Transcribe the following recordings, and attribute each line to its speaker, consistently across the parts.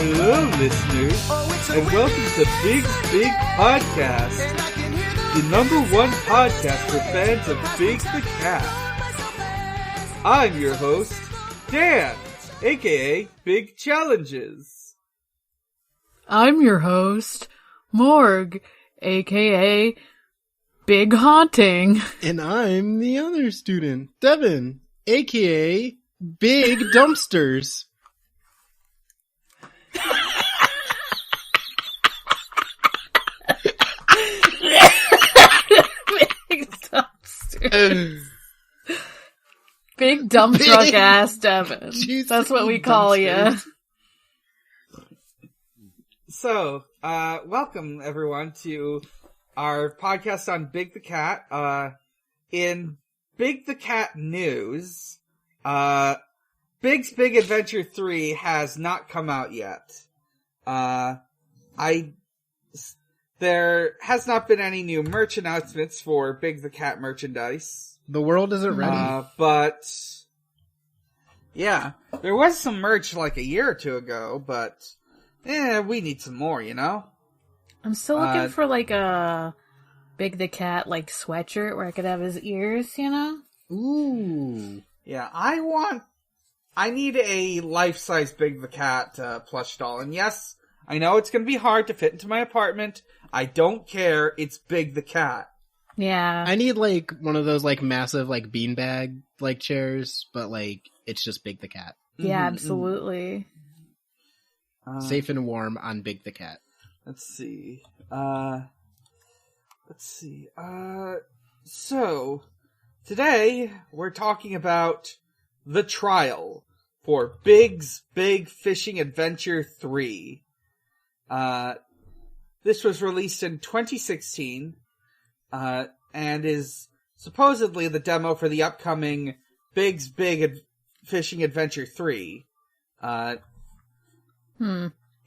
Speaker 1: Hello, listeners, and welcome to Big's Big Podcast, the number one podcast for fans of Big the Cat. I'm your host, Dan, aka Big Challenges.
Speaker 2: I'm your host, Morg, aka Big Haunting.
Speaker 3: And I'm the other student, Devon, aka Big Dumpsters.
Speaker 2: Big dumpster. Big dump truck ass Devon. That's what we call you.
Speaker 1: So, welcome everyone to our podcast on Big the Cat. In Big the Cat news, Big's Big Adventure 3 has not come out yet. There has not been any new merch announcements for Big the Cat merchandise.
Speaker 3: The world isn't ready.
Speaker 1: But, yeah, there was some merch like a year or two ago, but, we need some more, you know?
Speaker 2: I'm still looking for like a Big the Cat like sweatshirt where I could have his ears, you know?
Speaker 3: Ooh.
Speaker 1: Yeah, I need a life-size Big the Cat plush doll, and yes, I know it's gonna be hard to fit into my apartment. I don't care, it's Big the Cat.
Speaker 2: Yeah.
Speaker 3: I need like one of those like massive like beanbag like chairs, but like it's just Big the Cat.
Speaker 2: Yeah, absolutely.
Speaker 3: Safe and warm on Big the Cat.
Speaker 1: Let's see. So, today we're talking about the trial for Big's Big Fishing Adventure 3. This was released in 2016, and is supposedly the demo for the upcoming Big's Big Fishing Adventure 3.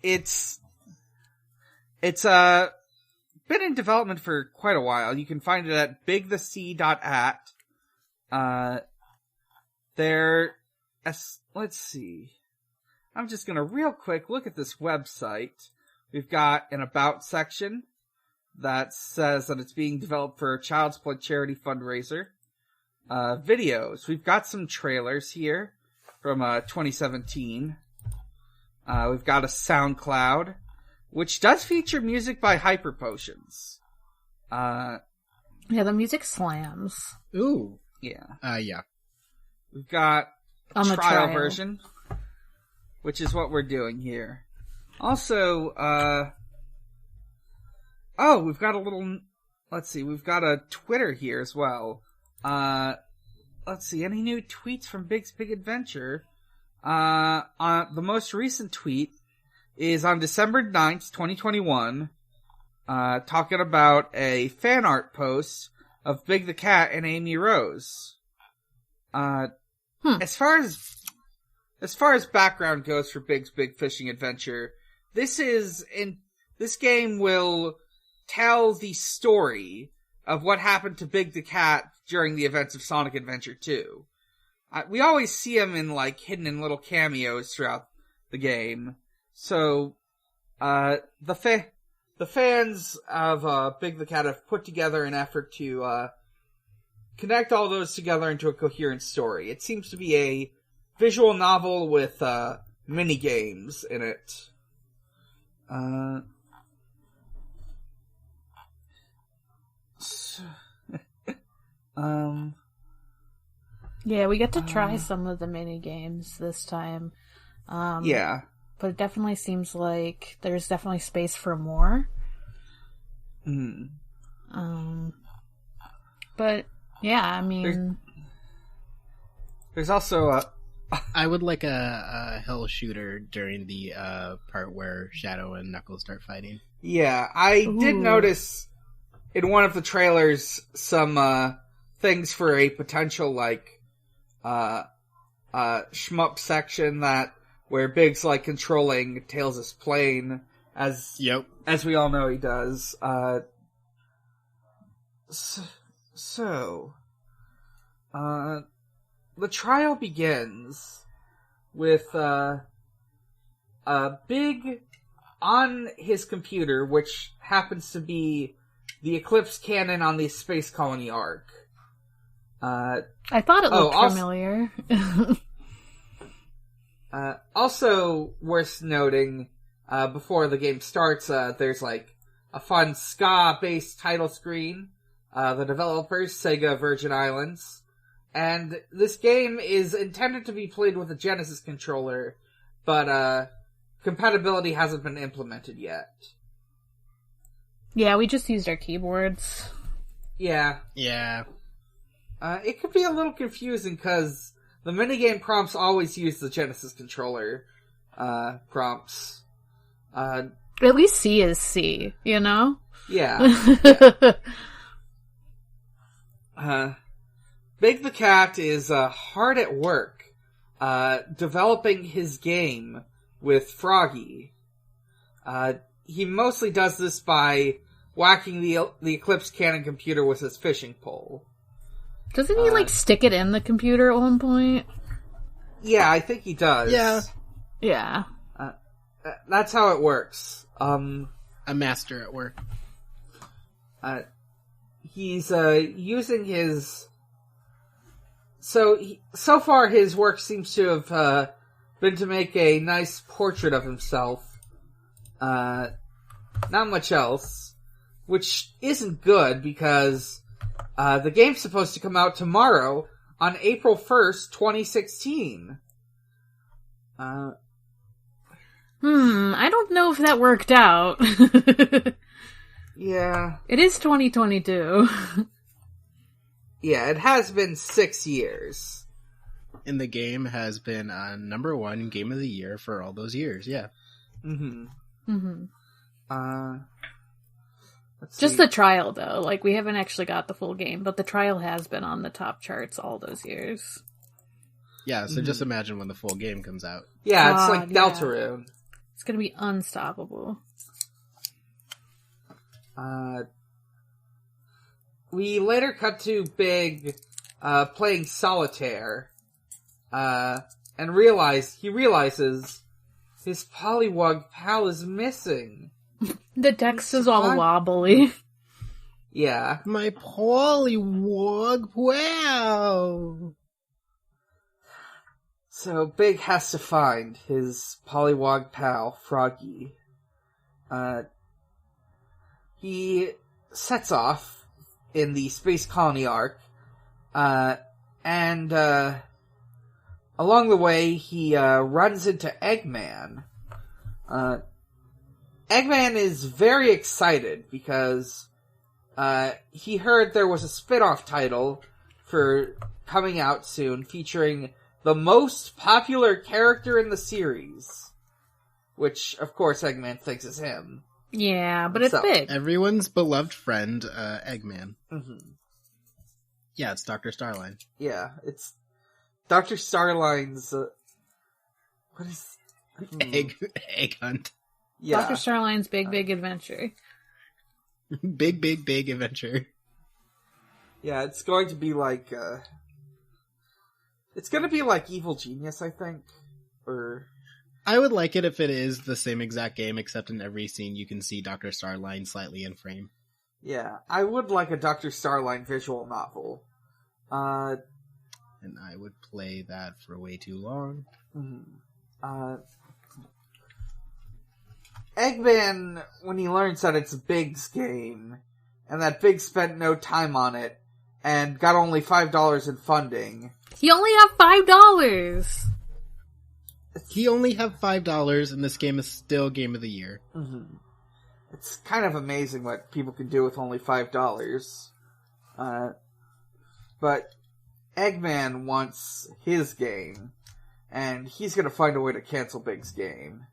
Speaker 1: It's been in development for quite a while. You can find it at bigthesea.at. Let's see. I'm just gonna real quick look at this website. We've got an about section that says that it's being developed for a Child's Play charity fundraiser. Videos. We've got some trailers here from 2017. We've got a SoundCloud, which does feature music by Hyper Potions.
Speaker 2: Yeah, the music slams.
Speaker 3: Ooh.
Speaker 1: Yeah.
Speaker 3: Yeah.
Speaker 1: We've got
Speaker 2: On the
Speaker 1: trial
Speaker 2: trial
Speaker 1: version, which is what we're doing here. Also, we've got a little, let's see, we've got a Twitter here as well. Let's see, any new tweets from Big's Big Adventure? The most recent tweet is on December 9th, 2021, talking about a fan art post of Big the Cat and Amy Rose. As far as background goes for Big's Big Fishing Adventure, this game will tell the story of what happened to Big the Cat during the events of Sonic Adventure 2. We always see him in, like, hidden in little cameos throughout the game. So, the fans of, Big the Cat have put together an effort to, connect all those together into a coherent story. It seems to be a visual novel with, mini-games in it.
Speaker 2: Yeah, we get to try some of the mini games this time.
Speaker 1: Yeah.
Speaker 2: But it definitely seems like there's definitely space for more. But yeah, I mean,
Speaker 1: there's also
Speaker 3: I would like a hell shooter during the part where Shadow and Knuckles start fighting.
Speaker 1: Yeah, I did notice in one of the trailers some things for a potential like shmup section where Big's like controlling Tails' plane as we all know he does. The trial begins with Big, on his computer, which happens to be the Eclipse cannon on the Space Colony arc.
Speaker 2: I thought it looked familiar.
Speaker 1: Also worth noting, before the game starts, there's like a fun ska-based title screen. The developers, Sega Virgin Islands. And this game is intended to be played with a Genesis controller, but compatibility hasn't been implemented yet.
Speaker 2: Yeah, we just used our keyboards.
Speaker 1: Yeah.
Speaker 3: Yeah.
Speaker 1: It could be a little confusing because the minigame prompts always use the Genesis controller prompts.
Speaker 2: At least C is C, you know?
Speaker 1: Yeah. Big the Cat is hard at work developing his game with Froggy. He mostly does this by whacking the Eclipse cannon computer with his fishing pole.
Speaker 2: Doesn't he, stick it in the computer at one point?
Speaker 1: Yeah, I think he does.
Speaker 3: Yeah.
Speaker 2: Yeah.
Speaker 1: That's how it works.
Speaker 3: A master at work.
Speaker 1: He's using his... So far his work seems to have been to make a nice portrait of himself. Not much else. Which isn't good because the game's supposed to come out tomorrow on April 1st, 2016.
Speaker 2: I don't know if that worked out.
Speaker 1: Yeah.
Speaker 2: It is 2022.
Speaker 1: Yeah, it has been 6 years.
Speaker 3: And the game has been number 1 game of the year for all those years, yeah.
Speaker 1: Mm-hmm.
Speaker 2: Mm-hmm.
Speaker 1: Let's
Speaker 2: Just
Speaker 1: see.
Speaker 2: the trial, though. We haven't actually got the full game, but the trial has been on the top charts all those years.
Speaker 3: Yeah, so just imagine when the full game comes out.
Speaker 1: Yeah, it's
Speaker 2: God,
Speaker 1: like Deltarune.
Speaker 2: It's gonna be unstoppable.
Speaker 1: We later cut to Big playing solitaire, and realizes his Pollywog pal is missing.
Speaker 2: The text is all wobbly.
Speaker 1: Yeah.
Speaker 3: My Pollywog wow!
Speaker 1: So Big has to find his Pollywog pal, Froggy. He sets off in the Space Colony arc, and along the way he runs into Eggman. Eggman is very excited because he heard there was a spin-off title for coming out soon featuring the most popular character in the series, which of course Eggman thinks is him.
Speaker 2: Yeah, but it's Big.
Speaker 3: Everyone's beloved friend, Eggman.
Speaker 1: Mm-hmm.
Speaker 3: Yeah, it's Dr. Starline.
Speaker 1: Yeah, it's Dr. Starline's... what is...
Speaker 3: Egg Hunt.
Speaker 1: Yeah.
Speaker 2: Dr. Starline's Big Adventure.
Speaker 3: Big adventure.
Speaker 1: Yeah, it's going to be like... it's going to be like Evil Genius, I think. Or...
Speaker 3: I would like it if it is the same exact game, except in every scene you can see Dr. Starline slightly in frame.
Speaker 1: Yeah, I would like a Dr. Starline visual novel.
Speaker 3: And I would play that for way too long.
Speaker 1: Eggman, when he learns that it's Big's game, and that Big spent no time on it, and got only $5 in funding...
Speaker 2: He only have $5!
Speaker 3: He only have $5, and this game is still Game of the Year.
Speaker 1: Mm-hmm. It's kind of amazing what people can do with only $5. But Eggman wants his game, and he's gonna find a way to cancel Big's game.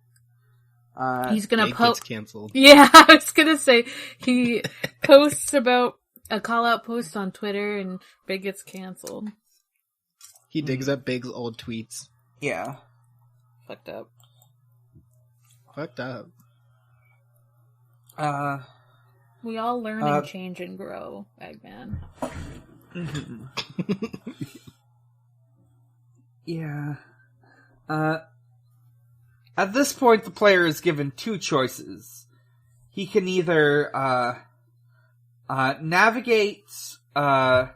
Speaker 2: He's gonna
Speaker 3: gets canceled.
Speaker 2: Yeah, I was gonna say, he posts about a call-out post on Twitter, and Big gets canceled.
Speaker 3: He digs up Big's old tweets.
Speaker 1: Yeah.
Speaker 2: Fucked up. We all learn and change and grow, Eggman.
Speaker 1: Yeah. At this point, the player is given two choices. He can either navigate a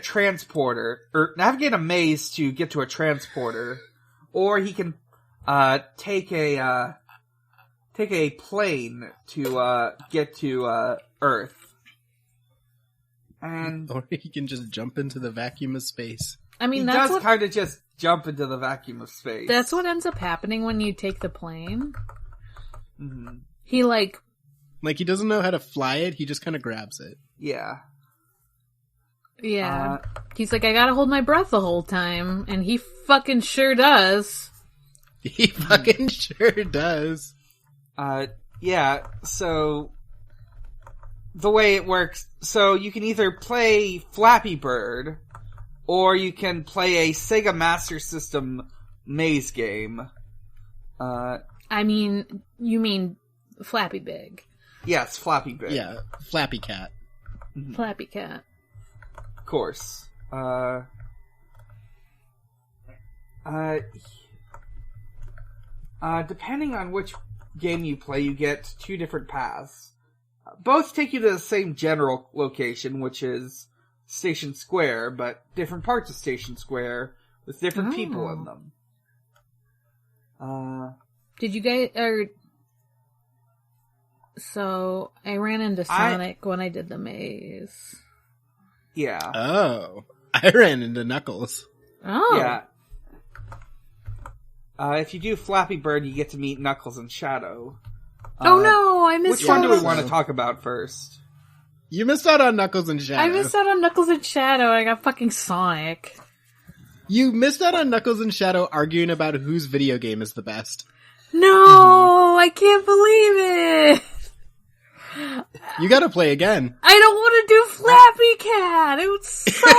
Speaker 1: transporter, or navigate a maze to get to a transporter, or he can take a plane to get to Earth.
Speaker 3: Or he can just jump into the vacuum of space.
Speaker 2: I mean,
Speaker 1: he does kind of just jump into the vacuum of space.
Speaker 2: That's what ends up happening when you take the plane.
Speaker 1: Mm-hmm.
Speaker 2: He
Speaker 3: Like, he doesn't know how to fly it, he just kind of grabs it.
Speaker 1: Yeah.
Speaker 2: Yeah. He's like, I gotta hold my breath the whole time. And he fucking sure does.
Speaker 3: He fucking sure does.
Speaker 1: Yeah, so... The way it works, so you can either play Flappy Bird, or you can play a Sega Master System maze game.
Speaker 2: I mean, you mean Flappy Big.
Speaker 1: Yes, Flappy Bird.
Speaker 3: Yeah, Flappy Cat.
Speaker 1: Mm-hmm.
Speaker 2: Flappy Cat.
Speaker 1: Of course. Depending on which game you play, you get two different paths. Both take you to the same general location, which is Station Square, but different parts of Station Square with different people in them.
Speaker 2: Did you guys... So, I ran into Sonic when I did the maze.
Speaker 1: Yeah.
Speaker 3: Oh. I ran into Knuckles.
Speaker 2: Oh.
Speaker 1: Yeah. If you do Flappy Bird, you get to meet Knuckles and Shadow.
Speaker 2: Oh no, I missed out.
Speaker 1: Which one do we want to talk about first?
Speaker 3: You missed out on Knuckles and Shadow.
Speaker 2: I missed out on Knuckles and Shadow. I got fucking Sonic.
Speaker 3: You missed out on Knuckles and Shadow arguing about whose video game is the best.
Speaker 2: No, I can't believe it.
Speaker 3: You gotta play again.
Speaker 2: I don't want to do Flappy Cat. It was so...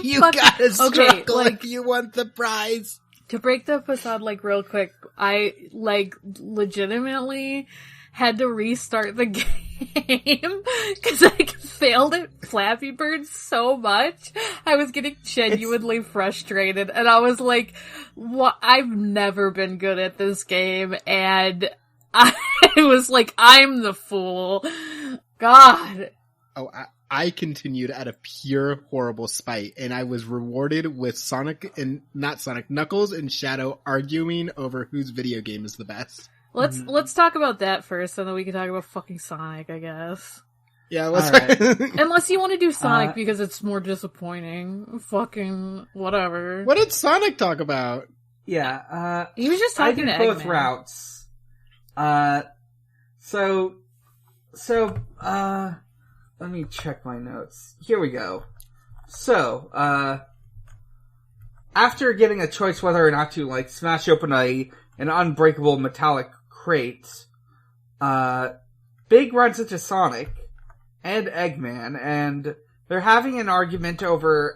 Speaker 3: You gotta struggle if you want the prize.
Speaker 2: To break the facade, real quick, I, legitimately had to restart the game because I failed at Flappy Bird so much. I was getting genuinely frustrated, and I was like, "What? I've never been good at this game," and I was like, "I'm the fool." God.
Speaker 3: Oh, I continued out of pure horrible spite, and I was rewarded with Knuckles and Shadow arguing over whose video game is the best.
Speaker 2: Let's talk about that first, and then we can talk about fucking Sonic, I guess.
Speaker 3: Yeah, let's.
Speaker 1: Right.
Speaker 2: Unless you want to do Sonic because it's more disappointing. Fucking whatever.
Speaker 3: What did Sonic talk about?
Speaker 1: Yeah,
Speaker 2: he was just talking to
Speaker 1: I did both
Speaker 2: Eggman.
Speaker 1: routes. Let me check my notes. Here we go. So, after getting a choice whether or not to, smash open an unbreakable metallic crate, Big runs into Sonic and Eggman, and they're having an argument over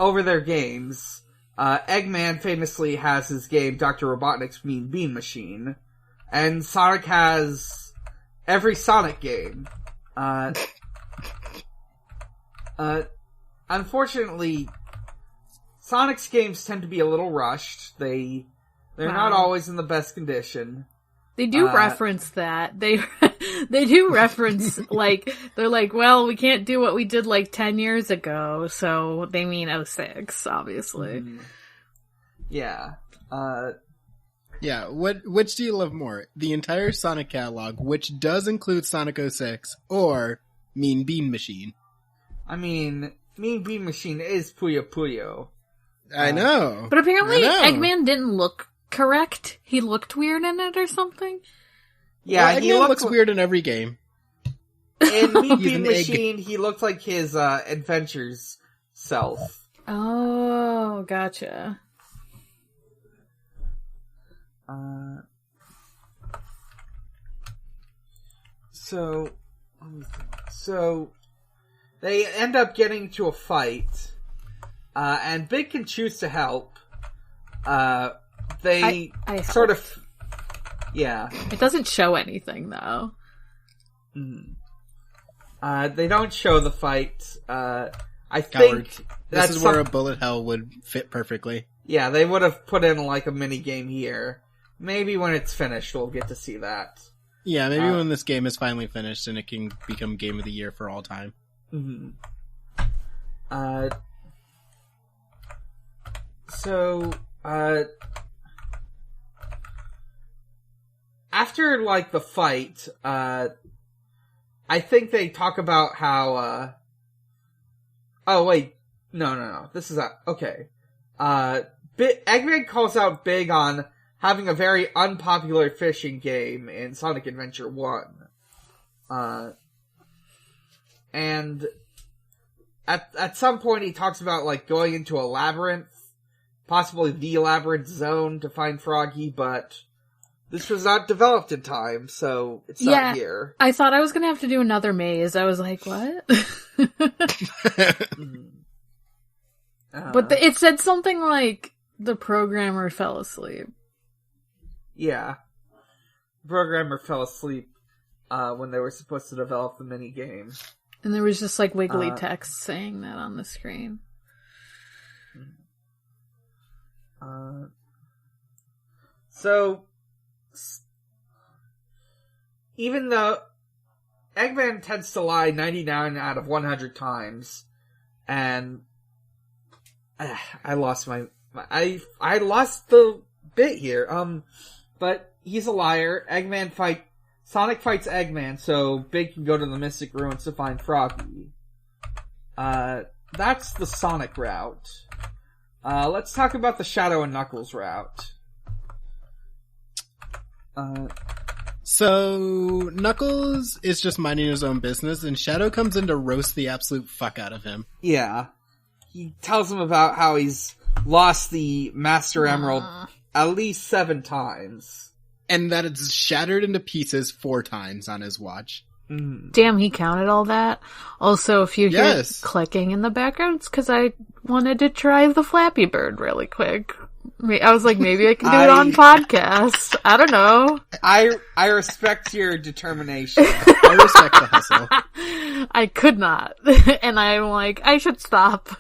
Speaker 1: their games. Eggman famously has his game Dr. Robotnik's Mean Bean Machine, and Sonic has every Sonic game. Unfortunately, Sonic's games tend to be a little rushed. They're not always in the best condition.
Speaker 2: They do reference that. They do reference, they're like, well, we can't do what we did 10 years ago, so they mean 06, obviously.
Speaker 1: Yeah.
Speaker 3: Yeah, which do you love more? The entire Sonic catalog, which does include Sonic 06, or Mean Bean Machine?
Speaker 1: I mean, Mean Bean Machine is Puyo Puyo.
Speaker 3: I know.
Speaker 2: But apparently Eggman didn't look correct. He looked weird in it or something.
Speaker 3: Yeah, he looks weird in every game.
Speaker 1: In Mean Bean Machine, he looked like his Adventures self.
Speaker 2: Oh, gotcha.
Speaker 1: So they end up getting to a fight, and Big can choose to help. They sort of, yeah.
Speaker 2: It doesn't show anything though.
Speaker 1: They don't show the fight. I
Speaker 3: Coward.
Speaker 1: think
Speaker 3: this is where a bullet hell would fit perfectly.
Speaker 1: Yeah, they would have put in like a mini game here. Maybe when it's finished, we'll get to see that.
Speaker 3: Yeah, maybe when this game is finally finished and it can become Game of the Year for all time.
Speaker 1: Mm-hmm. So, after, like, the fight, I think they talk about how, oh, wait. No. This is, okay. Eggman calls out Big on having a very unpopular fishing game in Sonic Adventure 1. And at some point he talks about, like, going into a labyrinth, possibly the labyrinth zone to find Froggy, but this was not developed in time, so it's not here.
Speaker 2: I thought I was gonna have to do another maze. I was like, what? But it said something like, the programmer fell asleep.
Speaker 1: Yeah. The programmer fell asleep when they were supposed to develop the mini game.
Speaker 2: And there was just like wiggly text saying that on the screen.
Speaker 1: So, even though Eggman tends to lie 99 out of 100 times, and I lost I lost the bit here. But he's a liar. Sonic fights Eggman, so Big can go to the Mystic Ruins to find Froggy. That's the Sonic route. Let's talk about the Shadow and Knuckles route.
Speaker 3: So, Knuckles is just minding his own business, and Shadow comes in to roast the absolute fuck out of him.
Speaker 1: Yeah. He tells him about how he's lost the Master Emerald at least 7 times.
Speaker 3: And that it's shattered into pieces 4 times on his watch.
Speaker 2: Damn, he counted all that. Also, if you hear clicking in the background, it's because I wanted to try the Flappy Bird really quick. I was like, maybe I can do it on podcast. I don't know.
Speaker 1: I respect your determination.
Speaker 3: I respect the hustle.
Speaker 2: I could not. And I'm like, I should stop.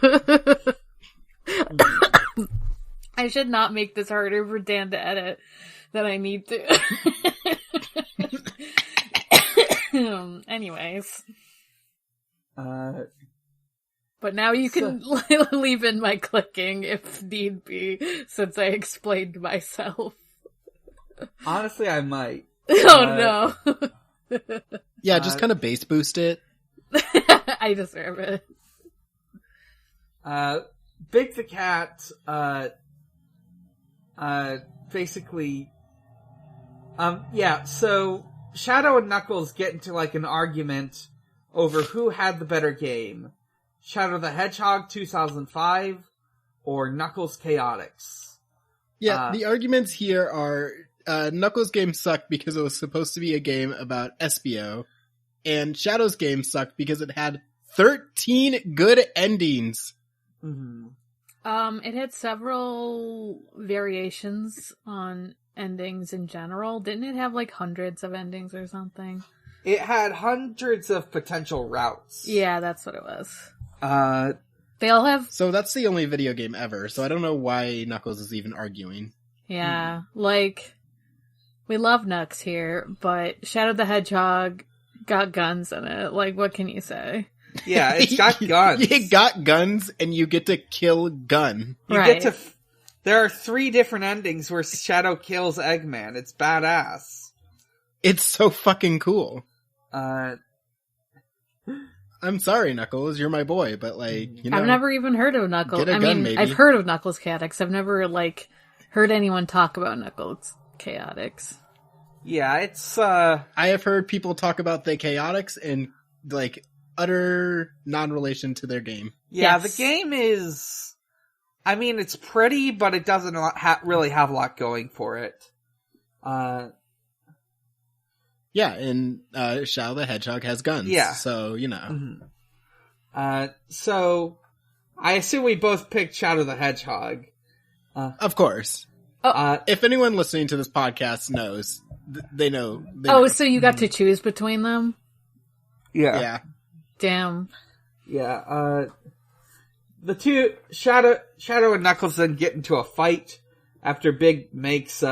Speaker 2: I should not make this harder for Dan to edit than I need to. Anyways. But now you can leave in my clicking if need be, since I explained myself.
Speaker 1: Honestly, I might.
Speaker 2: Oh no.
Speaker 3: Yeah, just kind of bass boost it.
Speaker 2: I deserve it.
Speaker 1: Big the Cat, basically, so Shadow and Knuckles get into like an argument over who had the better game. Shadow the Hedgehog 2005 or Knuckles Chaotix.
Speaker 3: Yeah, the arguments here are Knuckles' game sucked because it was supposed to be a game about Espio, and Shadow's game sucked because it had 13 good endings.
Speaker 1: Mm-hmm.
Speaker 2: It had several variations on endings in general. Didn't it have like hundreds of endings or something?
Speaker 1: It had hundreds of potential routes.
Speaker 2: Yeah, that's what it was.
Speaker 1: They
Speaker 2: all have...
Speaker 3: So that's the only video game ever, so I don't know why Knuckles is even arguing.
Speaker 2: Yeah, like, we love Knucks here, but Shadow the Hedgehog got guns in it. Like, what can you say?
Speaker 1: Yeah, it's got guns.
Speaker 3: You got guns, and you get to kill Gun.
Speaker 1: There are 3 different endings where Shadow kills Eggman. It's badass.
Speaker 3: It's so fucking cool. I'm sorry, Knuckles, you're my boy, but like, you know.
Speaker 2: I've never even heard of Knuckles.
Speaker 3: Get a gun, maybe.
Speaker 2: I've heard of Knuckles Chaotix. I've never, like, heard anyone talk about Knuckles Chaotix.
Speaker 1: Yeah, it's,
Speaker 3: I have heard people talk about the Chaotix and, like, utter non-relation to their game.
Speaker 1: Yeah,
Speaker 2: yes.
Speaker 1: The game is, I mean, it's pretty, but it doesn't really have a lot going for it.
Speaker 3: Yeah, and Shadow the Hedgehog has guns.
Speaker 1: Yeah.
Speaker 3: So, you know.
Speaker 1: Mm-hmm. So, I assume we both picked Shadow the Hedgehog.
Speaker 3: Of course. If anyone listening to this podcast knows, they know.
Speaker 2: So you got to choose between them?
Speaker 1: Yeah.
Speaker 3: Yeah.
Speaker 2: Damn.
Speaker 1: Yeah, the two Shadow and Knuckles then get into a fight after Big makes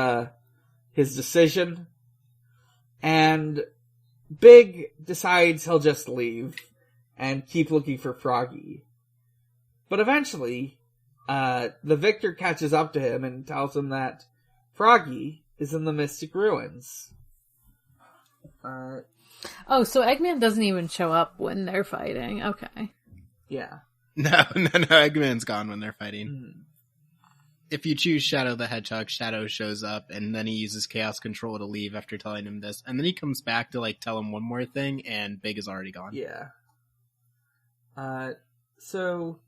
Speaker 1: his decision, and Big decides he'll just leave and keep looking for Froggy. But eventually, the victor catches up to him and tells him that Froggy is in the Mystic Ruins.
Speaker 2: So Eggman doesn't even show up when they're fighting. Okay.
Speaker 1: Yeah.
Speaker 3: No, Eggman's gone when they're fighting.
Speaker 1: Mm-hmm.
Speaker 3: If you choose Shadow the Hedgehog, Shadow shows up, and then he uses Chaos Control to leave after telling him this, and then he comes back to, like, tell him one more thing, and Big is already gone.
Speaker 1: Yeah. So,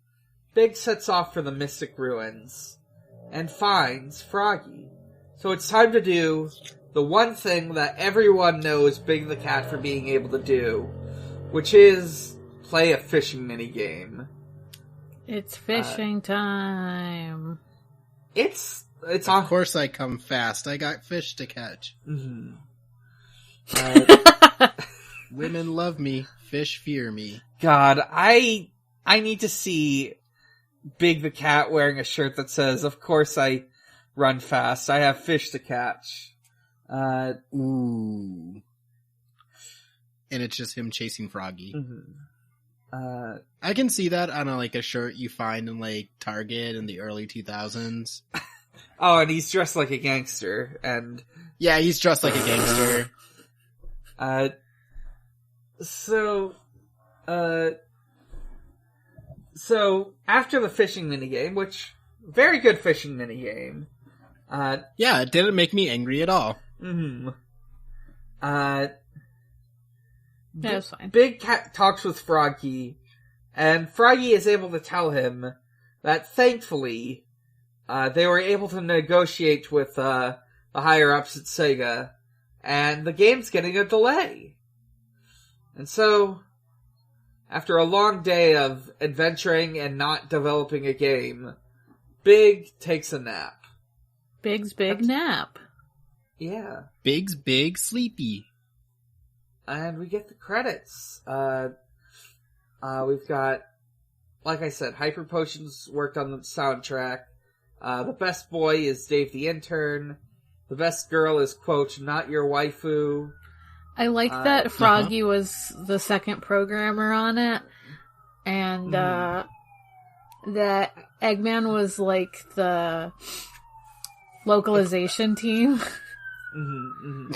Speaker 1: Big sets off for the Mystic Ruins, and finds Froggy. So it's time to do the one thing that everyone knows Big the Cat for being able to do, which is play a fishing minigame.
Speaker 2: It's fishing time.
Speaker 1: It's
Speaker 3: Of
Speaker 1: on.
Speaker 3: course I come fast. I got fish to catch.
Speaker 1: Mm-hmm.
Speaker 3: Women love me. Fish fear me.
Speaker 1: God, I need to see Big the Cat wearing a shirt that says, "Of course I run fast. I have fish to catch."
Speaker 3: Ooh. And it's just him chasing Froggy.
Speaker 1: Mm-hmm.
Speaker 3: I can see that on a shirt you find in like Target in the early 2000s.
Speaker 1: Oh, and he's dressed like a gangster, and
Speaker 3: Yeah, he's dressed like a gangster.
Speaker 1: So after the fishing minigame, which very good fishing minigame.
Speaker 3: Yeah, it didn't make me angry at all.
Speaker 1: Mm-hmm.
Speaker 2: Yeah, it's fine.
Speaker 1: Big Cat talks with Froggy, and Froggy is able to tell him that thankfully, they were able to negotiate with, the higher-ups at Sega, and the game's getting a delay. And so, after a long day of adventuring and not developing a game, Big takes a nap.
Speaker 2: Big's big nap.
Speaker 1: Yeah.
Speaker 3: Big's big sleepy.
Speaker 1: And we get the credits. We've got, like I said, Hyper Potions worked on the soundtrack. The best boy is Dave the Intern. The best girl is, quote, not your waifu.
Speaker 2: I like that Froggy was the second programmer on it, and that Eggman was like the localization team.
Speaker 1: Mm-hmm, mm-hmm.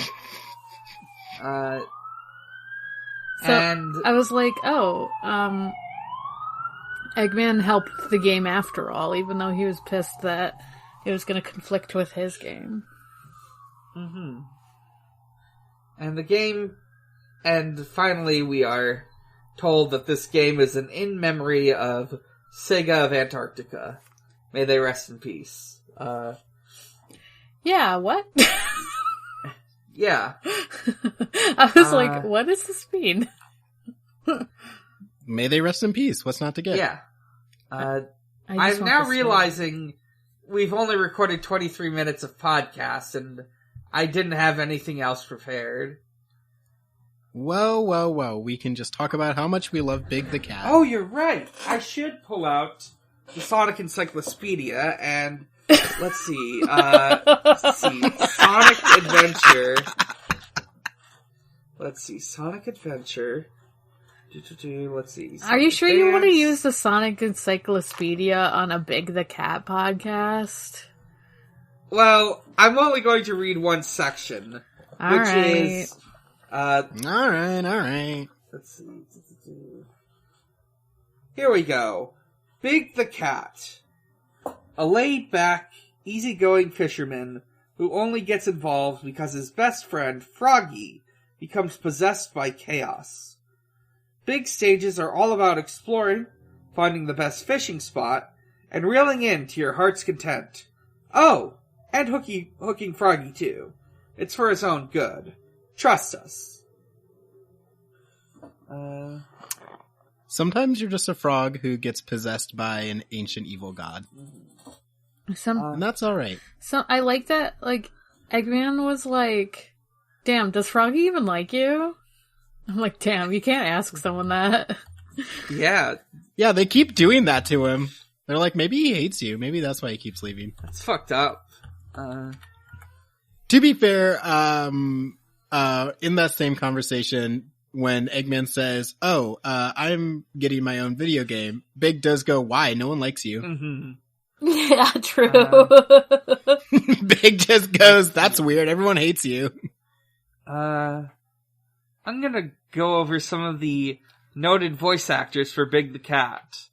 Speaker 2: So
Speaker 1: and
Speaker 2: I was like, Eggman helped the game after all, even though he was pissed that it was going to conflict with his game.
Speaker 1: mm-hmm. And the game, and finally we are told that this game is an in memory of Sega of Antarctica. May they rest in peace.
Speaker 2: Yeah, what?
Speaker 1: Yeah.
Speaker 2: I was like, what does this mean?
Speaker 3: May they rest in peace. What's not to get?
Speaker 1: Yeah.
Speaker 2: I
Speaker 1: I'm now realizing we've only recorded 23 minutes of podcast, and I didn't have anything else prepared.
Speaker 3: Well, we can just talk about how much we love Big the Cat.
Speaker 1: Oh, you're right. I should pull out the Sonic Encyclopedia, and let's see. Sonic Adventure. Let's see. Sonic Adventure. Let's see.
Speaker 2: Are you sure you want to
Speaker 1: Dance.
Speaker 2: use the Sonic Encyclopedia on a Big the Cat podcast?
Speaker 1: Well, I'm only going to read one section, which is...
Speaker 3: Alright.
Speaker 1: Let's see. Here we go. Big the Cat. A laid-back, easygoing fisherman who only gets involved because his best friend, Froggy, becomes possessed by chaos. Big stages are all about exploring, finding the best fishing spot, and reeling in to your heart's content. Oh, and hooking Froggy too. It's for his own good. Trust us.
Speaker 3: Sometimes you're just a frog who gets possessed by an ancient evil god. And that's alright.
Speaker 2: So I like that, like, Eggman was like, damn, does Froggy even like you? I'm like, damn, you can't ask someone that.
Speaker 1: Yeah,
Speaker 3: Yeah, they keep doing that to him. They're like, maybe he hates you. Maybe that's why he keeps leaving.
Speaker 1: that's fucked up.
Speaker 3: To be fair, in that same conversation, when Eggman says, I'm getting my own video game, Big does go, why? No one likes you.
Speaker 1: Mm-hmm.
Speaker 2: Yeah, true.
Speaker 3: Big just goes, that's weird. Everyone hates you.
Speaker 1: I'm gonna go over some of the noted voice actors for Big the Cat.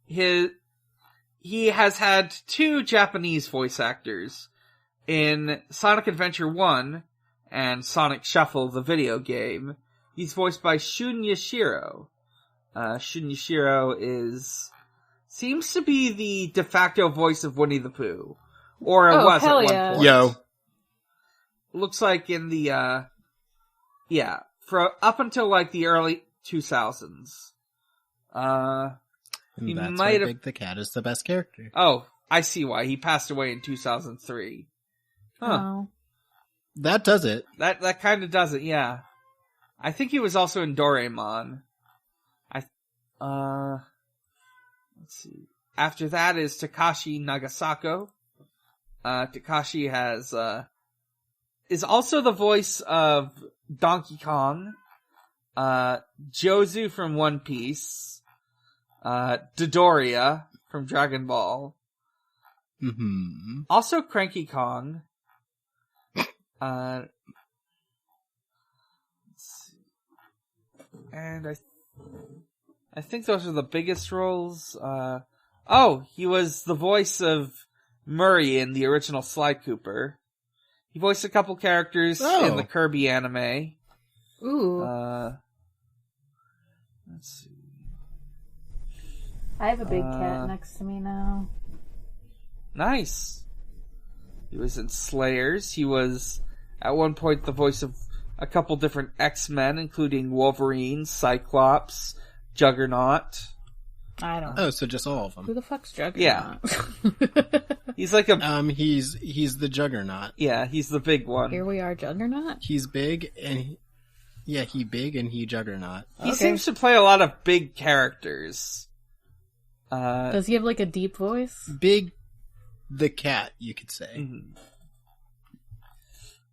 Speaker 1: He has had 2 Japanese voice actors in Sonic Adventure 1 and Sonic Shuffle, the video game. He's voiced by Shun Yashiro. Shun Yashiro seems to be the de facto voice of Winnie the Pooh. Or it was at one point.
Speaker 3: Yo.
Speaker 1: Looks like in the, up until like the early 2000s.
Speaker 3: And
Speaker 1: He
Speaker 3: that's
Speaker 1: might
Speaker 3: why
Speaker 1: have-
Speaker 3: Big the Cat is the best character.
Speaker 1: Oh, I see why. He passed away in 2003. Huh.
Speaker 2: Oh.
Speaker 3: That does it.
Speaker 1: That kind of does it, yeah. I think he was also in Doraemon. Let's see. After that is Takashi Nagasako. Takashi is also the voice of Donkey Kong, Jozu from One Piece, Dodoria from Dragon Ball,
Speaker 3: Mm-hmm.
Speaker 1: also Cranky Kong, let's see. And I think those are the biggest roles. He was the voice of Murray in the original Sly Cooper. He voiced a couple characters in the Kirby anime.
Speaker 2: Ooh.
Speaker 1: Let's see.
Speaker 2: I have a big cat next to me now.
Speaker 1: Nice. He was in Slayers. He was, at one point, the voice of a couple different X-Men, including Wolverine, Cyclops, Juggernaut.
Speaker 2: I don't know.
Speaker 3: Oh, so just all of them.
Speaker 2: Who the fuck's Juggernaut?
Speaker 1: Yeah. He's like a...
Speaker 3: He's the Juggernaut.
Speaker 1: Yeah, he's the big one.
Speaker 2: Here we are, Juggernaut?
Speaker 3: He's big and he big and he Juggernaut.
Speaker 1: He
Speaker 2: Okay.
Speaker 1: seems to play a lot of big characters.
Speaker 2: Does he have like a deep voice?
Speaker 3: Big the Cat, you could say.
Speaker 1: Mm-hmm.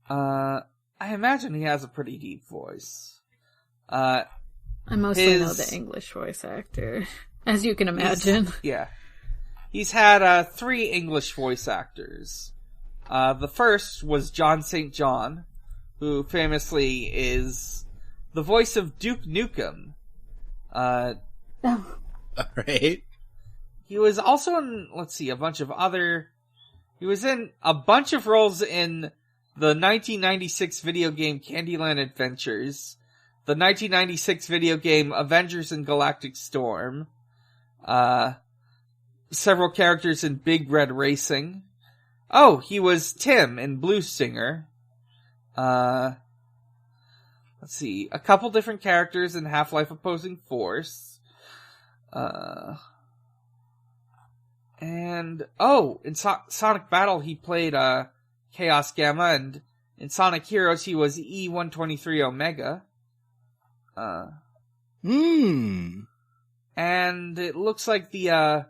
Speaker 1: I imagine he has a pretty deep voice.
Speaker 2: I mostly know
Speaker 1: His-
Speaker 2: the English voice actor, as you can imagine.
Speaker 1: He's had 3 English voice actors. The first was John St. John, who famously is the voice of Duke Nukem.
Speaker 3: Alright.
Speaker 1: He was also in, he was in a bunch of roles in the 1996 video game Candyland Adventures, the 1996 video game Avengers and Galactic Storm, several characters in Big Red Racing. Oh, he was Tim in Blues Singer. Let's see, a couple different characters in Half-Life Opposing Force. And, in Sonic Battle he played, Chaos Gamma, and in Sonic Heroes he was E123 Omega. And it looks like the,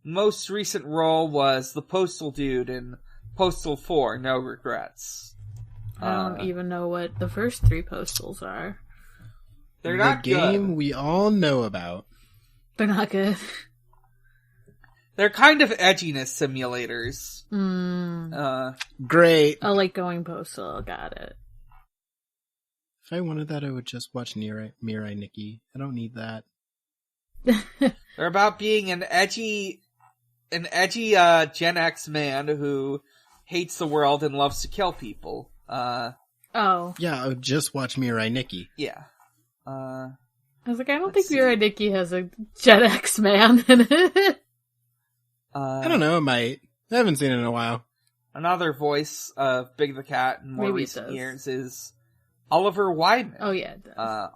Speaker 1: most recent role was the Postal Dude in Postal 4, No Regrets.
Speaker 2: I don't even know what the first 3 postals are.
Speaker 1: They're not
Speaker 3: the game
Speaker 1: good.
Speaker 3: we all know about.
Speaker 2: They're not good.
Speaker 1: They're kind of edginess simulators.
Speaker 3: Great.
Speaker 2: I like going postal. Got it.
Speaker 3: If I wanted that, I would just watch Mirai Nikki. I don't need that.
Speaker 1: They're about being an edgy Gen X man who hates the world and loves to kill people.
Speaker 2: Oh.
Speaker 3: Yeah, I would just watch Mirai Nikki.
Speaker 1: Yeah.
Speaker 2: I was like, I don't
Speaker 1: Let's
Speaker 2: think Mirai Nikki has a Gen X man in it.
Speaker 3: I don't know, it might. I haven't seen it in a while.
Speaker 1: Another voice of Big the Cat in more
Speaker 2: Maybe it
Speaker 1: recent
Speaker 2: does.
Speaker 1: years is Oliver Wyman.
Speaker 2: Oh yeah, it does.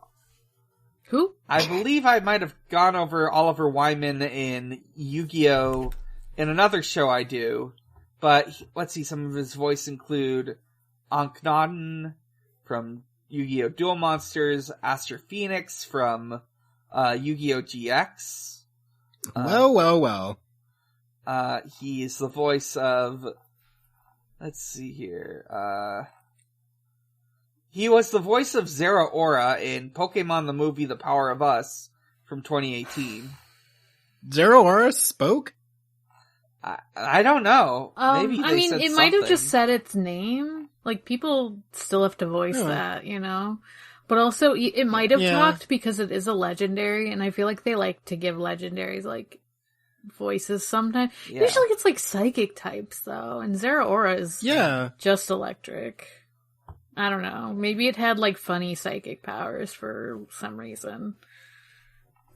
Speaker 1: Who? I believe I might have gone over Oliver Wyman in Yu-Gi-Oh! In another show I do, but let's see, some of his voice include Ankh-Naden from Yu-Gi-Oh! Duel Monsters, Aster Phoenix from Yu-Gi-Oh! GX.
Speaker 3: Well.
Speaker 1: He's the voice of... Let's see here. He was the voice of Zeraora in Pokemon the movie The Power of Us from 2018.
Speaker 3: Zeraora spoke?
Speaker 1: I don't know. Maybe
Speaker 2: I mean,
Speaker 1: said
Speaker 2: it might have
Speaker 1: something.
Speaker 2: just said its name. Like, people still have to voice that, you know? But also, it might have talked because it is a legendary, and I feel like they like to give legendaries, like, voices sometimes.
Speaker 1: Yeah.
Speaker 2: Usually it's, like, psychic types, though, and Zeraora is just electric. I don't know. Maybe it had, like, funny psychic powers for some reason.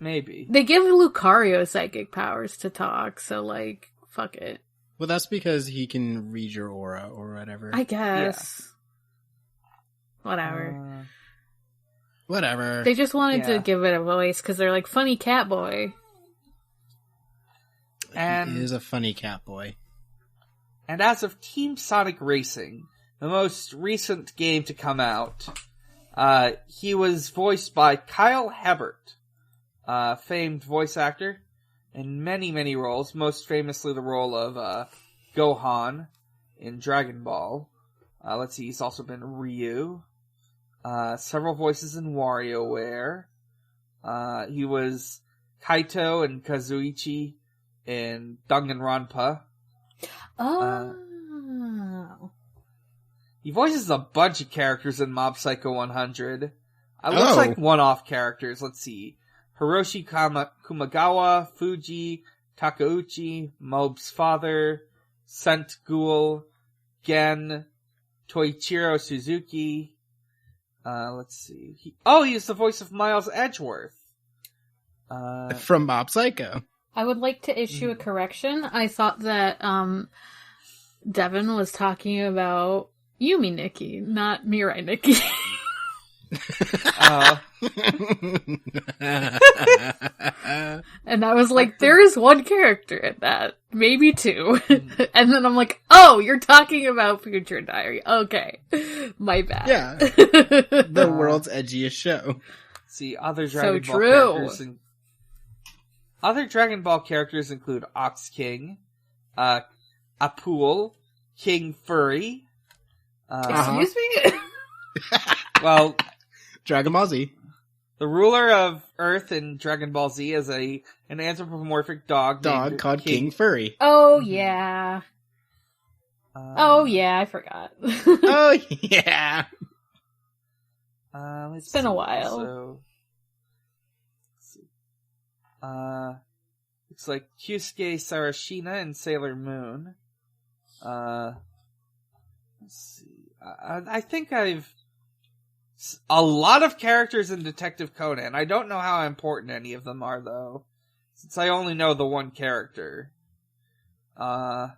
Speaker 1: Maybe.
Speaker 2: They give Lucario psychic powers to talk, so, like, fuck it.
Speaker 3: Well, that's because he can read your aura or whatever.
Speaker 2: I guess. Whatever.
Speaker 3: Whatever.
Speaker 2: They just wanted to give it a voice because they're like, funny cat boy.
Speaker 1: And
Speaker 3: he is a funny cat boy.
Speaker 1: And as of Team Sonic Racing, the most recent game to come out, he was voiced by Kyle Hebert, famed voice actor in many, many roles, most famously the role of Gohan in Dragon Ball. Let's see, he's also been Ryu. Several voices in WarioWare. He was Kaito and Kazuichi in Danganronpa. He voices a bunch of characters in Mob Psycho 100. It looks like one-off characters. Let's see. Hiroshi Kumagawa, Fuji, Takeuchi, Mobe's father, Sent Ghoul, Gen, Toichiro Suzuki. Let's see. He was the voice of Miles Edgeworth.
Speaker 3: From Mob Psycho.
Speaker 2: I would like to issue a correction. I thought that Devon was talking about Yumi Nikki, not Mirai Nikki. And I was like, there is one character in that. Maybe two. And then I'm like, oh, you're talking about Future Diary. Okay. My bad.
Speaker 3: Yeah. The world's edgiest show.
Speaker 1: See, other Dragon Ball characters. Other Dragon Ball characters include Ox King, Apul, King Furry.
Speaker 2: Excuse me?
Speaker 1: Well,
Speaker 3: Dragon Ball Z.
Speaker 1: The ruler of Earth in Dragon Ball Z is an anthropomorphic dog
Speaker 3: called King Furry.
Speaker 2: Oh, yeah. I forgot.
Speaker 3: Oh, yeah.
Speaker 2: It's been a while.
Speaker 1: So, looks like Kyusuke Sarashina in Sailor Moon. Let's see. I think I've a lot of characters in Detective Conan. I don't know how important any of them are, though, since I only know the one character. And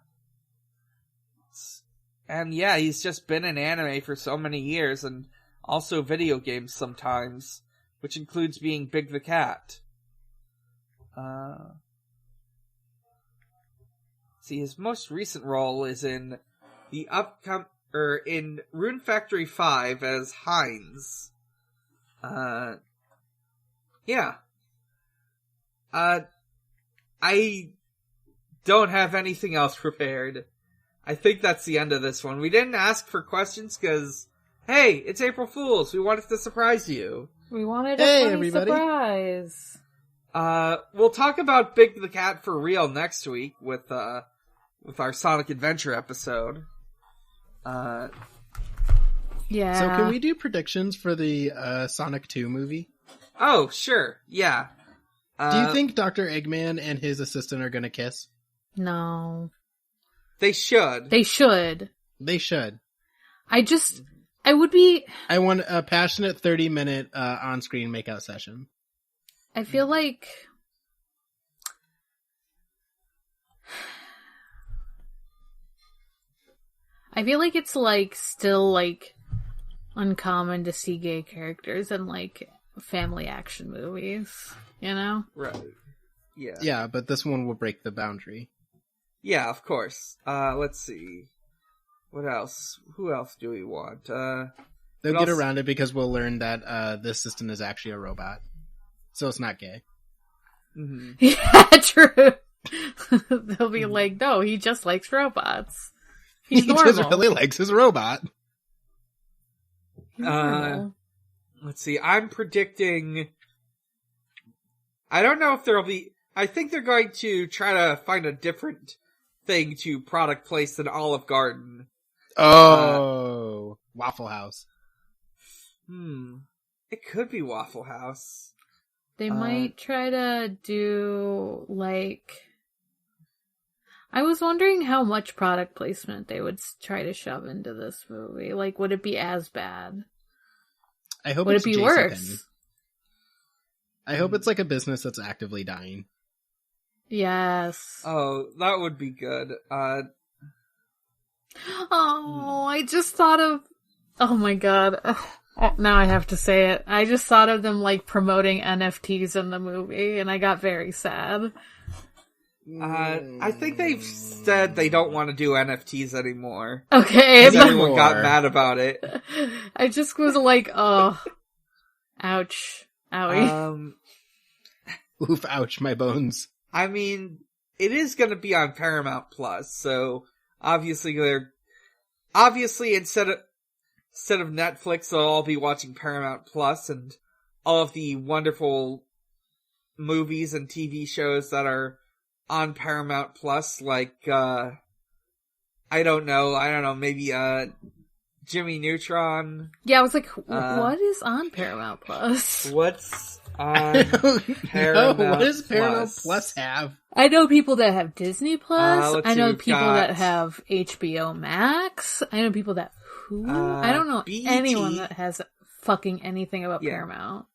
Speaker 1: yeah, he's just been in anime for so many years, and also video games sometimes, which includes being Big the Cat. See, his most recent role is in the in Rune Factory 5 as Heinz. Yeah. I don't have anything else prepared. I think that's the end of this one. We didn't ask for questions because, hey, it's April Fool's. We wanted to surprise you.
Speaker 2: We wanted a funny surprise.
Speaker 1: We'll talk about Big the Cat for real next week with our Sonic Adventure episode.
Speaker 2: Yeah.
Speaker 3: So can we do predictions for the Sonic 2 movie?
Speaker 1: Oh, sure. Yeah.
Speaker 3: Do you think Dr. Eggman and his assistant are gonna kiss?
Speaker 2: No.
Speaker 1: They should.
Speaker 3: They should.
Speaker 2: I want
Speaker 3: a passionate 30-minute on-screen makeout session.
Speaker 2: I feel like it's like still like uncommon to see gay characters in like family action movies, you know?
Speaker 1: Right. Yeah.
Speaker 3: Yeah, but this one will break the boundary.
Speaker 1: Yeah, of course. Let's see. What else? Who else do we want?
Speaker 3: They'll
Speaker 1: What
Speaker 3: get
Speaker 1: else?
Speaker 3: around it because we'll learn that this system is actually a robot. So it's not gay.
Speaker 1: Mm-hmm.
Speaker 2: Yeah, true. They'll be like, no, he just likes robots. He's
Speaker 3: He
Speaker 2: normal.
Speaker 3: just really likes his robot.
Speaker 2: He's normal.
Speaker 1: Let's see. I'm predicting. I don't know if there'll be. I think they're going to try to find a different thing to product place than Olive Garden.
Speaker 3: Oh, Waffle House.
Speaker 1: It could be Waffle House.
Speaker 2: They might try to do, like... I was wondering how much product placement they would try to shove into this movie. Like, would it be as bad?
Speaker 3: I hope
Speaker 2: Would
Speaker 3: it's
Speaker 2: it be
Speaker 3: JCPenney.
Speaker 2: worse?
Speaker 3: I hope it's like a business that's actively dying.
Speaker 2: Yes.
Speaker 1: Oh, that would be good.
Speaker 2: Oh, I just thought of... Oh my god. Now I have to say it. I just thought of them, like, promoting NFTs in the movie, and I got very sad.
Speaker 1: I think they've said they don't want to do NFTs anymore.
Speaker 2: Okay.
Speaker 1: Because everyone got mad about it.
Speaker 2: I just was like, oh. Ouch. Owie.
Speaker 3: Oof, ouch, my bones.
Speaker 1: I mean, it is going to be on Paramount Plus, so obviously instead of Netflix, they'll all be watching Paramount Plus, and all of the wonderful movies and TV shows that are on Paramount Plus, like, I don't know, maybe, Jimmy Neutron.
Speaker 2: Yeah, I was like, what is on Paramount Plus?
Speaker 1: What's on Paramount
Speaker 3: What does Paramount
Speaker 1: Plus?
Speaker 3: Plus have?
Speaker 2: I know people that have Disney Plus.
Speaker 1: let's
Speaker 2: I
Speaker 1: see,
Speaker 2: know
Speaker 1: we've
Speaker 2: people
Speaker 1: got-
Speaker 2: that have HBO Max. I know people that Hulu. I don't know
Speaker 1: BET.
Speaker 2: anyone that has fucking anything about
Speaker 1: Yeah.
Speaker 2: Paramount.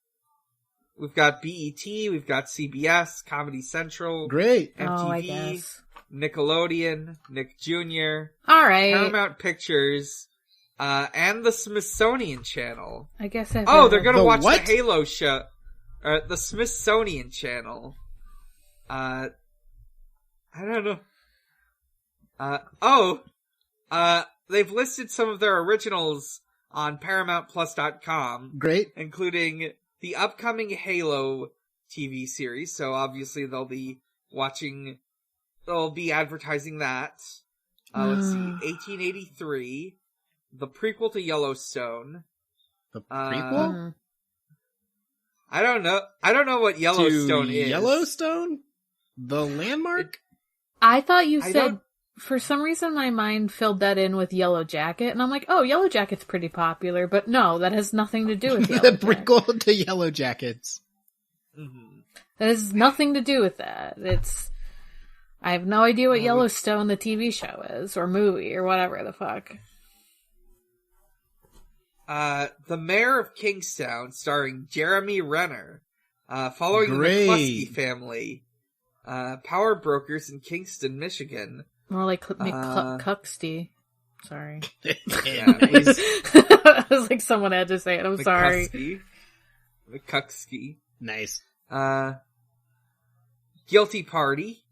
Speaker 1: We've got BET, we've got CBS, Comedy Central,
Speaker 3: Great.
Speaker 1: MTV,
Speaker 2: Oh, I guess.
Speaker 1: Nickelodeon, Nick Jr.,
Speaker 2: All right.
Speaker 1: Paramount Pictures, and the Smithsonian Channel.
Speaker 2: I guess I.
Speaker 1: Oh, they're gonna
Speaker 3: The
Speaker 1: watch
Speaker 3: what?
Speaker 1: the Halo show. The Smithsonian Channel. I don't know. They've listed some of their originals on ParamountPlus.com,
Speaker 3: Great.
Speaker 1: including the upcoming Halo TV series. So obviously they'll be advertising that. Let's see, 1883, the prequel to Yellowstone.
Speaker 3: The prequel?
Speaker 2: Mm.
Speaker 1: I don't know what Yellowstone
Speaker 3: to
Speaker 1: is.
Speaker 3: Yellowstone? The landmark?
Speaker 2: I thought you
Speaker 1: I
Speaker 2: said.
Speaker 1: don't-
Speaker 2: For some reason, my mind filled that in with Yellow Jacket, and I'm like, oh, Yellow Jacket's pretty popular, but no, that has nothing to do with Yellow
Speaker 3: The
Speaker 2: Jacket.
Speaker 3: prequel to Yellow Jackets.
Speaker 1: Mhm.
Speaker 2: That has nothing to do with that. I have no idea what Yellowstone, the TV show is, or movie, or whatever the fuck.
Speaker 1: The Mayor of Kingstown, starring Jeremy Renner, following
Speaker 3: Great.
Speaker 1: the McCluskey family, power brokers in Kingston, Michigan.
Speaker 2: More like McCucksty. Sorry.
Speaker 1: Yeah,
Speaker 3: Nice.
Speaker 2: I was like, someone had to say it. I'm sorry.
Speaker 1: McCluskey.
Speaker 3: Nice.
Speaker 1: Guilty Party.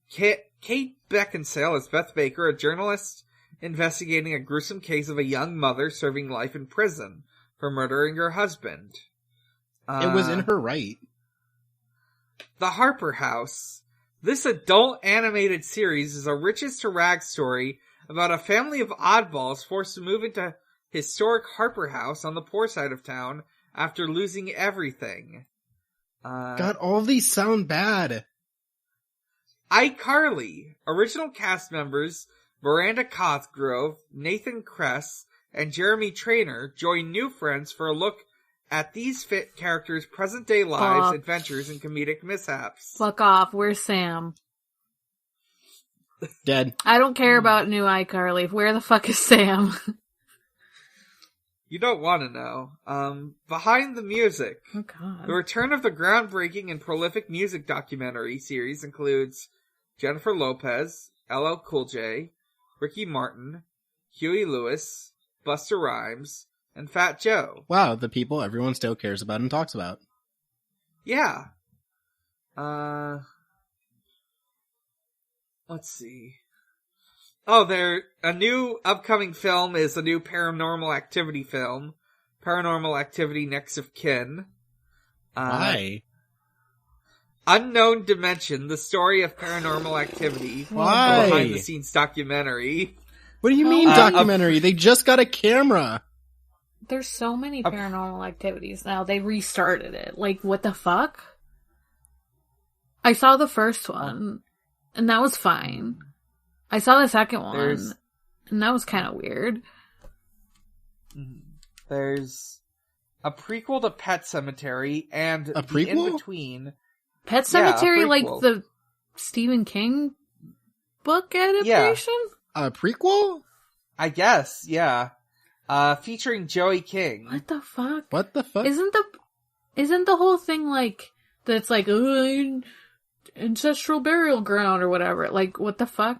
Speaker 1: Kate Beckinsale as Beth Baker, a journalist investigating a gruesome case of a young mother serving life in prison for murdering her husband.
Speaker 3: It was in her right.
Speaker 1: The Harper House. This adult animated series is a riches to rags story about a family of oddballs forced to move into historic Harper House on the poor side of town after losing everything.
Speaker 3: God, all of these sound bad.
Speaker 1: iCarly. Original cast members Miranda Cosgrove, Nathan Kress, and Jeremy Trainor join new friends for a look at these fit characters' present-day lives,
Speaker 2: Fuck.
Speaker 1: adventures, and comedic mishaps.
Speaker 2: Fuck off. Where's Sam?
Speaker 3: Dead.
Speaker 2: I don't care about new iCarly. Where the fuck is Sam?
Speaker 1: You don't want to know. Behind the Music.
Speaker 2: Oh god.
Speaker 1: The return of the groundbreaking and prolific music documentary series includes Jennifer Lopez, LL Cool J, Ricky Martin, Huey Lewis, Busta Rhymes, and Fat Joe.
Speaker 3: Wow, the people everyone still cares about and talks about.
Speaker 1: Yeah. Let's see. A new upcoming film is a new Paranormal Activity film. Paranormal Activity Next of Kin.
Speaker 3: Why?
Speaker 1: Unknown Dimension, the story of Paranormal Activity.
Speaker 3: Why?
Speaker 1: A behind-the-scenes documentary.
Speaker 3: What do you mean documentary? They just got a camera.
Speaker 2: There's so many Paranormal Activities now. They restarted it. Like, what the fuck? I saw the first one, and that was fine. I saw the second one, and that was kind of weird.
Speaker 1: There's a prequel to Pet Sematary and
Speaker 3: a prequel?
Speaker 1: The In-Between.
Speaker 2: Pet Sematary, like the Stephen King book adaptation?
Speaker 3: Yeah. A prequel?
Speaker 1: I guess, yeah. Featuring Joey King.
Speaker 2: What the fuck?
Speaker 3: What the fuck?
Speaker 2: Isn't the whole thing like, that's like, ancestral burial ground or whatever? Like, what the fuck?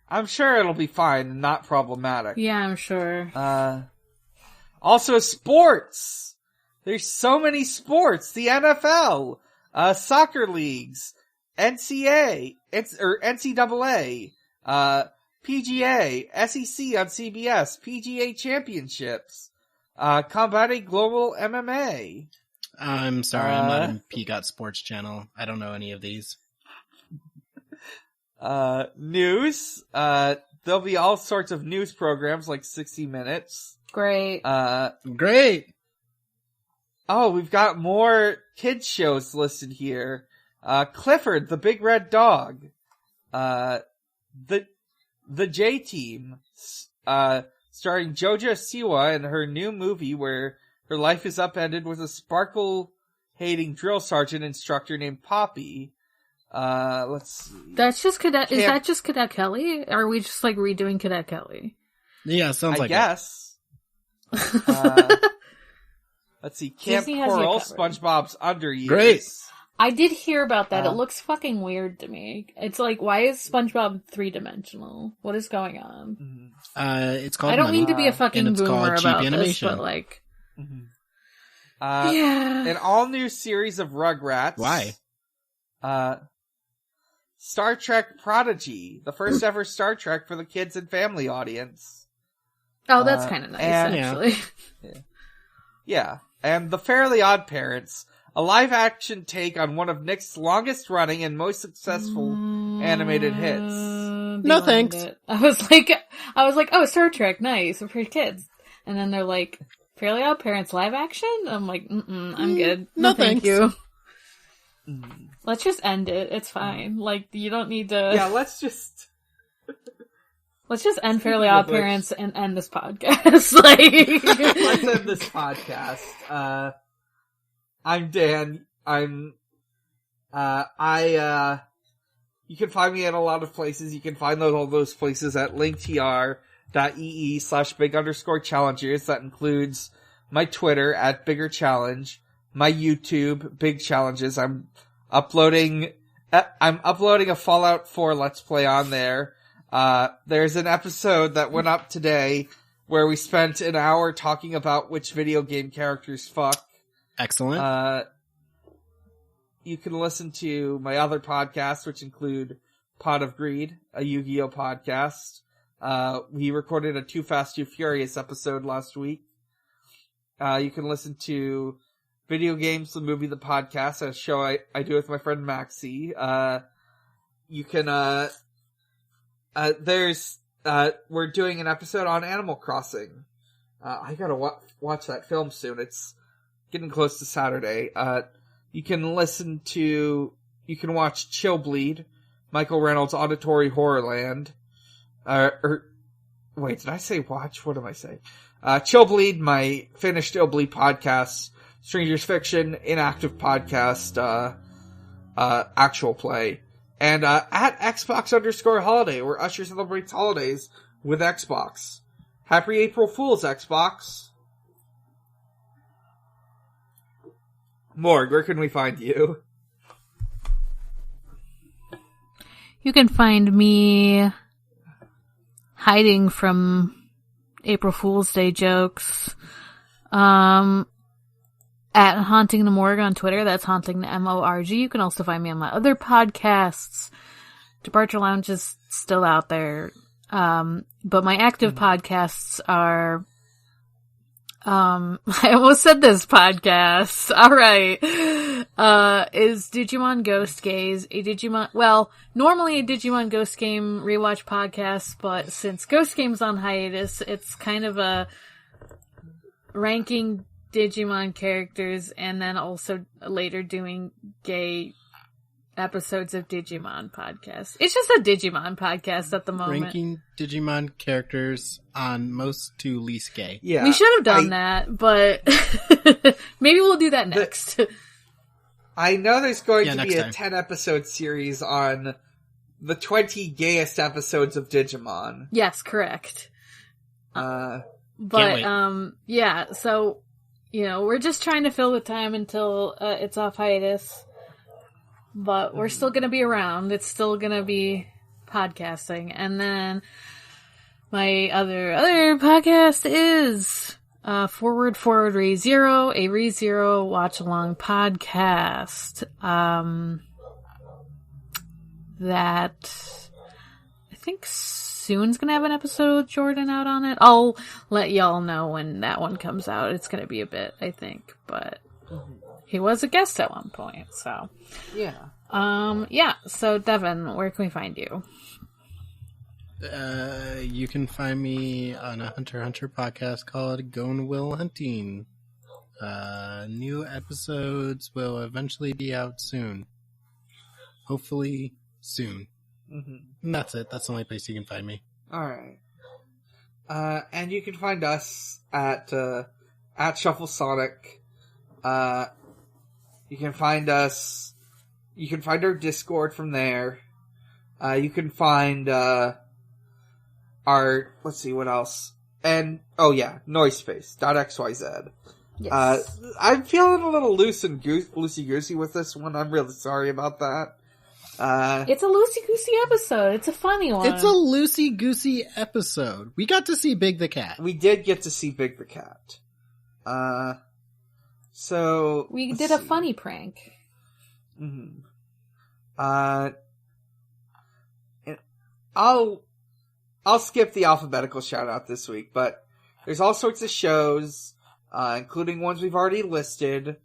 Speaker 1: I'm sure it'll be fine and not problematic.
Speaker 2: Yeah, I'm sure.
Speaker 1: Also sports! There's so many sports! The NFL! Soccer leagues! NCAA! PGA! SEC on CBS! PGA Championships! Combate Global MMA!
Speaker 3: I'm sorry, I'm not in Peacock Sports Channel. I don't know any of these.
Speaker 1: News. There'll be all sorts of news programs like 60 Minutes.
Speaker 2: Great.
Speaker 3: Great!
Speaker 1: Oh, we've got more kids shows listed here. Clifford, the Big Red Dog. The J-Team. Starring JoJo Siwa in her new movie where her life is upended with a sparkle-hating drill sergeant instructor named Poppy. Let's see.
Speaker 2: That's just Cadet. Is that just Cadet Kelly? Or are we just like redoing Cadet Kelly?
Speaker 3: Yeah, sounds like
Speaker 1: I guess. Let's see. Camp Coral, SpongeBob's Under Years.
Speaker 3: Great.
Speaker 2: I did hear about that. It looks fucking weird to me. It's like, why is SpongeBob 3-dimensional? What is going on?
Speaker 3: It's called.
Speaker 2: I don't mean to be a fucking boomer about
Speaker 3: animation.
Speaker 2: this, but like,
Speaker 1: yeah, an all-new series of Rugrats.
Speaker 3: Why?
Speaker 1: Star Trek Prodigy, the first ever Star Trek for the kids and family audience.
Speaker 2: Oh, that's kind of nice, actually.
Speaker 1: Yeah, and The Fairly Odd Parents, a live-action take on one of Nick's longest-running and most successful animated hits.
Speaker 3: No thanks.
Speaker 2: I was like, oh, Star Trek, nice, for kids. And then they're like, Fairly Odd Parents live action? I'm like, I'm good.
Speaker 3: No
Speaker 2: thank
Speaker 3: thanks.
Speaker 2: you. Let's just end it. It's fine. Like, you don't need to...
Speaker 1: Yeah, let's just
Speaker 2: end Fairly Odd Parents and end this podcast. Like...
Speaker 1: Let's end this podcast. I'm Dan. You can find me at a lot of places. You can find all those places at linktr.ee/big_challengers. That includes my Twitter at Bigger Challenge, my YouTube, Big Challenges. I'm uploading a Fallout 4 Let's Play on there. There's an episode that went up today where we spent an hour talking about which video game characters fuck.
Speaker 3: Excellent.
Speaker 1: You can listen to my other podcasts, which include Pot of Greed, a Yu-Gi-Oh! Podcast. We recorded a Too Fast, Too Furious episode last week. You can listen to Video Games, the Movie, the Podcast, a show I do with my friend Maxie. You can, we're doing an episode on Animal Crossing. I gotta watch that film soon. It's getting close to Saturday. You can watch Chill Bleed, Michael Reynolds' Auditory Horrorland. Wait, did I say watch? What am I saying? Chill Bleed, my finished Chill Bleed podcast, Strangers Fiction, Inactive Podcast, Actual Play. And, at Xbox_holiday, where Usher celebrates holidays with Xbox. Happy April Fool's, Xbox. Morg, where can we find you?
Speaker 2: You can find me hiding from April Fool's Day jokes. At Haunting the Morg on Twitter. That's Haunting the MORG. You can also find me on my other podcasts. Departure Lounge is still out there. But my active podcasts are, I almost said this podcast. All right. Is Digimon Ghost Gaze normally a Digimon Ghost Game rewatch podcast, but since Ghost Game's on hiatus, it's kind of a ranking Digimon characters and then also later doing gay episodes of Digimon podcast. It's just a Digimon podcast at the moment.
Speaker 3: Ranking Digimon characters on most to least gay.
Speaker 1: Yeah,
Speaker 2: we should have done that, but maybe we'll do that next.
Speaker 1: I know there's going to be a
Speaker 3: time.
Speaker 1: 10-episode series on the 20 gayest episodes of Digimon.
Speaker 2: Yes, correct.
Speaker 3: Can't
Speaker 2: But, yeah, so, we're just trying to fill the time until it's off hiatus. But we're still gonna be around. It's still gonna be podcasting. And then my other podcast is Forward ReZero, a ReZero watch-along podcast. That I think soon's gonna have an episode with Jordan out on it. I'll let y'all know when that one comes out. It's gonna be a bit, I think, but he was a guest at one point, so.
Speaker 1: Yeah.
Speaker 2: So Devon, where can we find you?
Speaker 3: You can find me on a Hunter x Hunter podcast called Gone Will Hunting. New episodes will eventually be out soon. Hopefully soon.
Speaker 1: Mm-hmm.
Speaker 3: And that's it. That's the only place you can find me.
Speaker 1: Alright. And you can find us at Shuffle Sonic. You can find our Discord from there. You can find, let's see, what else? And, noisepace.xyz.
Speaker 2: Yes.
Speaker 1: I'm feeling a little loosey-goosey with this one. I'm really sorry about that.
Speaker 2: It's a loosey-goosey episode. It's a funny one.
Speaker 3: It's a loosey-goosey episode. We got to see Big the Cat.
Speaker 1: We did get to see Big the Cat. So
Speaker 2: we did a funny prank.
Speaker 1: Mm-hmm. I'll skip the alphabetical shout out this week, but there's all sorts of shows, including ones we've already listed.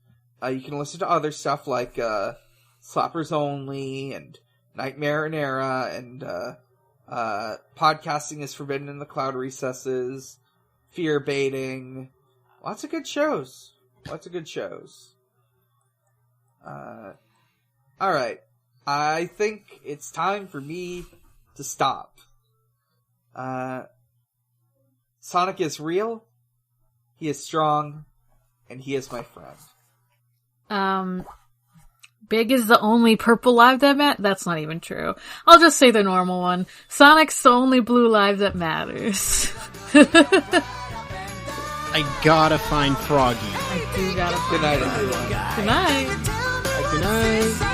Speaker 1: You can listen to other stuff like Slappers Only and Nightmare and Era and Podcasting is Forbidden in the Cloud Recesses, Fear Baiting. Lots of good shows. Alright. I think it's time for me to stop. Sonic is real, he is strong, and he is my friend.
Speaker 2: Big is the only purple live that matters? That's not even true. I'll just say the normal one. Sonic's the only blue live that matters.
Speaker 3: I gotta find Froggy.
Speaker 2: I do gotta find
Speaker 1: Good night, everyone.
Speaker 2: Good night.
Speaker 3: Good night.